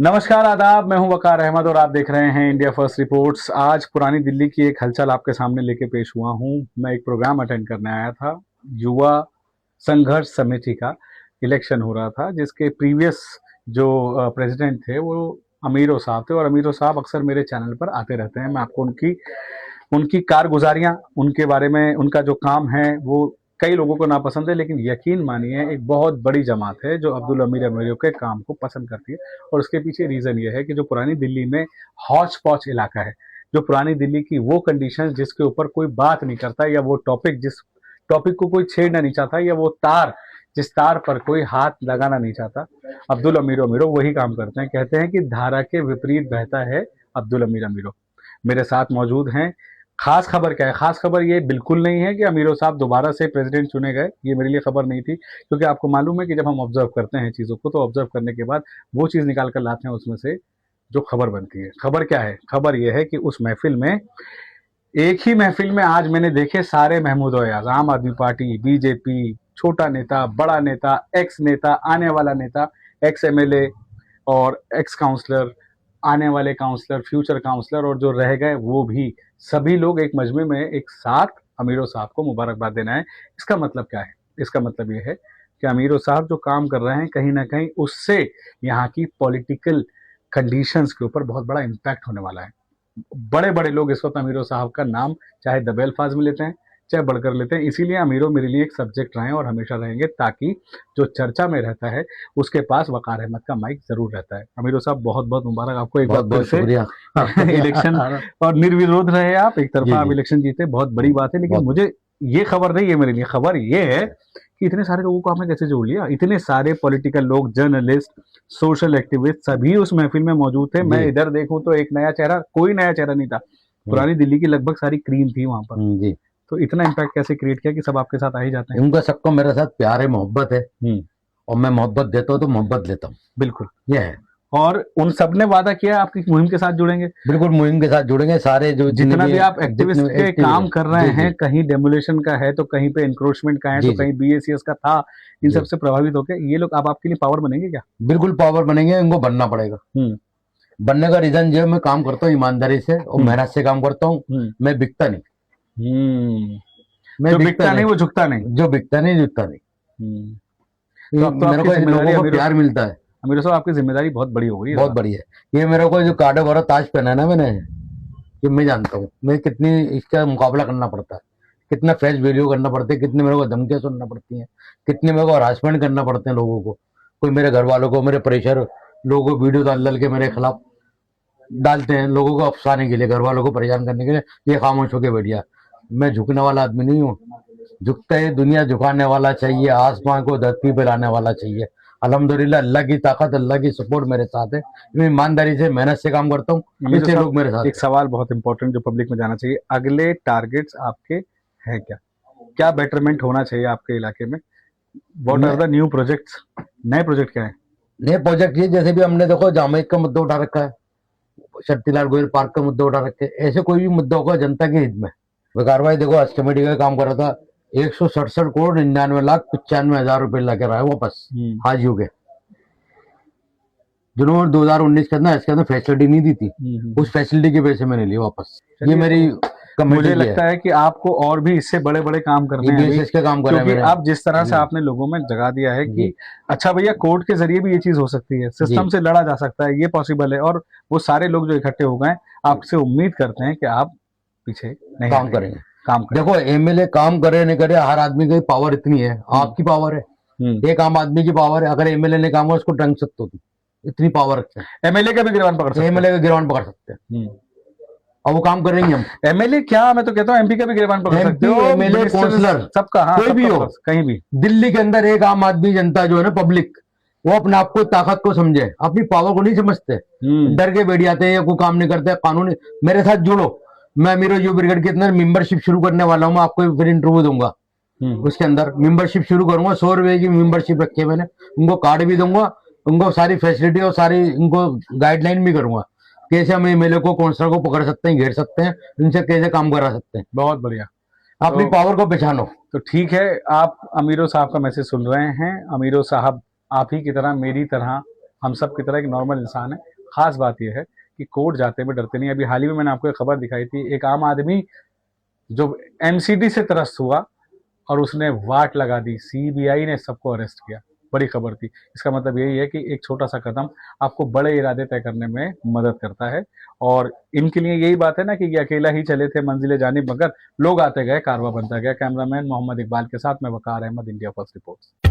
नमस्कार, आदाब। मैं हूं वकार अहमद और आप देख रहे हैं इंडिया फर्स्ट रिपोर्ट्स। आज पुरानी दिल्ली की एक हलचल आपके सामने लेके पेश हुआ हूं। मैं एक प्रोग्राम अटेंड करने आया था। युवा संघर्ष समिति का इलेक्शन हो रहा था, जिसके प्रीवियस जो प्रेसिडेंट थे वो अमीरो साहब थे। और अमीरो साहब अक्सर मेरे चैनल पर आते रहते हैं। मैं आपको उनकी उनकी कारगुजारियां, उनके बारे में, उनका जो काम है वो कई लोगों को नापसंद है, लेकिन यकीन मानिए एक बहुत बड़ी जमात है जो अब्दुल अमीर अमीरों के काम को पसंद करती है। और उसके पीछे रीजन ये है कि जो पुरानी दिल्ली में हौच पौच इलाका है, जो पुरानी दिल्ली की वो कंडीशन जिसके ऊपर कोई बात नहीं करता, या वो टॉपिक जिस टॉपिक को कोई छेड़ना नहीं चाहता, या वो तार जिस तार पर कोई हाथ लगाना नहीं चाहता, अब्दुल अमीर अमीरो वही काम करते हैं। कहते हैं कि धारा के विपरीत बहता है अब्दुल अमीर अमीरो। मेरे साथ मौजूद हैं। खास खबर क्या है? खास खबर ये बिल्कुल नहीं है कि अमीरो साहब दोबारा से प्रेसिडेंट चुने गए। ये मेरे लिए खबर नहीं थी, क्योंकि आपको मालूम है कि जब हम ऑब्जर्व करते हैं चीज़ों को, तो ऑब्जर्व करने के बाद वो चीज़ निकाल कर लाते हैं उसमें से जो खबर बनती है। खबर क्या है? खबर यह है कि उस महफिल में, एक ही महफिल में आज मैंने देखे सारे महमूद अयाज, आम आदमी पार्टी, बीजेपी, छोटा नेता, बड़ा नेता, एक्स नेता, आने वाला नेता, एक्स एमएलए और एक्स काउंसलर, आने वाले काउंसलर, फ्यूचर काउंसलर, और जो रह गए वो भी, सभी लोग एक मजमे में एक साथ अमीरो साहब को मुबारकबाद देना है। इसका मतलब क्या है? इसका मतलब ये है कि अमीरो साहब जो काम कर रहे हैं, कहीं ना कहीं उससे यहाँ की पॉलिटिकल कंडीशंस के ऊपर बहुत बड़ा इम्पैक्ट होने वाला है। बड़े बड़े लोग इस वक्त अमीरो साहब का नाम चाहे दबे अल्फाज में लेते हैं, चाहे बढ़कर लेते हैं। इसीलिए अमीरो मेरे लिए एक सब्जेक्ट रहे और हमेशा रहेंगे, ताकि जो चर्चा में रहता है उसके पास वकार अहमद का माइक जरूर रहता है। अमीरो साहब बहुत बहुत मुबारक आपको एक बार फिर से इलेक्शन। और निर्विरोध रहे आप, एक तरफा आप इलेक्शन जीते, बहुत बड़ी बात है। लेकिन मुझे ये खबर नहीं है, मेरे लिए खबर ये है कि इतने सारे लोगों को आपने कैसे जोड़ लिया? इतने सारे पॉलिटिकल लोग, जर्नलिस्ट, सोशल एक्टिविस्ट, सभी उस महफिल में मौजूद थे। मैं इधर देखूं तो एक नया चेहरा, कोई नया चेहरा नहीं था। पुरानी दिल्ली की लगभग सारी क्रीम थी वहां पर। जी। तो इतना इम्पैक्ट कैसे क्रिएट किया कि सब आपके साथ आ ही जाते हैं? उनका सबको मेरे साथ प्यार है, मोहब्बत है, और मैं मोहब्बत देता हूँ तो मोहब्बत लेता हूँ। बिल्कुल, ये है। और उन सब ने वादा किया आपकी मुहिम के साथ जुड़ेंगे। बिल्कुल, मुहिम के साथ जुड़ेंगे। सारे जो जितना भी आप एक्टिविस्ट के काम कर रहे हैं, कहीं डेमोलेशन का है तो कहीं पे इंक्रोचमेंट का है, तो कहीं बीएसीएस का था, इन सब से प्रभावित होकर ये लोग अब आपके लिए पावर बनेंगे क्या? बिल्कुल पावर बनेंगे, इनको बनना पड़ेगा। बनने का रीजन जो मैं काम करता हूँ ईमानदारी से और मेहनत से काम करता हूँ। मैं बिकता नहीं। मैं बिकता नहीं, वो झुकता नहीं। जो बिकता नहीं झुकता नहीं। तो अब तो मेरे को लोगों को प्यार मिलता है। अमीर साहब आपकी जिम्मेदारी बहुत बड़ी हो गई है। बहुत बड़ी है। ये मेरे को जो कांटे भरा ताज पहना है ना मैंने, ये मैं जानता हूँ मैं कितनी इसका मुकाबला करना पड़ता है, कितना फेस वीडियो करना पड़ता है, कितने मेरे को धमकियां सुनना पड़ती हैं, कितने मेरे को हरासमेंट करना पड़ते हैं लोगों को। कोई मेरे घर वालों को, मेरे प्रेशर, लोगों को वीडियो डाल के मेरे खिलाफ डालते हैं, लोगों को अफसाने के लिए, घर वालों को परेशान करने के लिए। ये खामोश होके बैठिया। मैं झुकने वाला आदमी नहीं हूँ। झुकता है दुनिया झुकाने वाला चाहिए, आसमान को धरती पे लाने वाला चाहिए। अल्हम्दुलिल्लाह, अल्लाह की ताकत, अल्लाह की सपोर्ट मेरे साथ है। मैं ईमानदारी से, मेहनत से काम करता हूँ, इससे लोग मेरे साथ। एक सवाल बहुत इंपॉर्टेंट जो पब्लिक में जाना चाहिए, अगले टारगेट्स आपके हैं क्या? क्या बेटरमेंट होना चाहिए आपके इलाके में? What are the new projects? नए प्रोजेक्ट क्या है? नए प्रोजेक्ट ये, जैसे भी हमने देखो जामेद का मुद्दा उठा रखा है, शक्तिलाल गोयल पार्क का मुद्दा उठा रखे, ऐसे कोई भी मुद्दा होगा जनता के हित में। वकार भाई देखो, आज कमेटी का काम कर रहा था, 167 करोड़ 99,95,000 रुपए ला के रहा है वापस हाजियों के, जिन्होंने 2019 के अंदर इसके अंदर फैसिलिटी नहीं दी थी, उस फैसिलिटी के पैसे मैंने लिए वापस। ये मेरी मुझे लगता है कि आपको और भी इससे बड़े बड़े काम करने हैं, इसके काम कर क्योंकि आप जिस तरह से आपने लोगों में जगा दिया है कि अच्छा भैया, कोर्ट के जरिए भी ये चीज हो सकती है, सिस्टम से लड़ा जा सकता है, ये पॉसिबल है। और वो सारे लोग जो इकट्ठे हो गए, आपसे उम्मीद करते हैं कि आप पीछे नहीं काम करेंगे। काम करें। देखो, एमएलए काम करे नहीं करे, हर आदमी की पावर इतनी है, आपकी पावर है, एक आम आदमी की पावर है। अगर एमएलए ने काम हो, उसको टंग सकते हो, इतनी पावर रखते हैं। एमएलए का भी गिरबान पकड़ सकते हैं, एमएलए का गिरबान पकड़ सकते हैं, और वो काम करेंगे हम। एमएलए क्या, मैं तो कहता हूँ एमपी का भी गिरबान पकड़ सकते हो, एमएलए, काउंसलर, सबका, हाँ, कोई भी हो, कहीं भी। दिल्ली के अंदर एक आम आदमी, जनता जो है ना, पब्लिक, वो अपने आप को ताकत को समझे, अपनी पावर को नहीं समझते, डर के बैठ जाते हैं या कोई काम नहीं करते। कानूनी मेरे साथ जुड़ो, मैं अमीरो युवा ब्रिगेड के अंदर मेंबरशिप शुरू करने वाला हूँ, आपको फिर इंटरव्यू दूंगा। उसके अंदर मेंबरशिप शुरू करूंगा, 100 रुपए की मेंबरशिप रखी है मैंने, उनको कार्ड भी दूंगा, उनको सारी फैसिलिटी और सारी उनको गाइडलाइन भी करूंगा, कैसे हम एमएलए को, काउंसलर को पकड़ सकते हैं, घेर सकते हैं, इनसे कैसे काम करा सकते हैं। बहुत बढ़िया। अपनी पावर को पहचानो। तो ठीक है, आप अमीरो साहब का मैसेज सुन रहे हैं। अमीरो साहब आप ही की तरह, मेरी तरह हम सब की तरह एक नॉर्मल इंसान है। खास बात यह है कि कोर्ट जाते हुए डरते नहीं। अभी हाल ही में मैंने आपको एक खबर दिखाई थी, एक आम आदमी जो एमसीडी से त्रस्त हुआ और उसने वाट लगा दी, सीबीआई ने सबको अरेस्ट किया। बड़ी खबर थी। इसका मतलब यही है कि एक छोटा सा कदम आपको बड़े इरादे तय करने में मदद करता है। और इनके लिए यही बात है ना कि ये अकेला ही चले थे मंजिले जानी, मगर लोग आते गए, कारवां बनता गया। कैमरामैन मोहम्मद इकबाल के साथ मैं वकार अहमद, इंडिया फर्स्ट रिपोर्ट।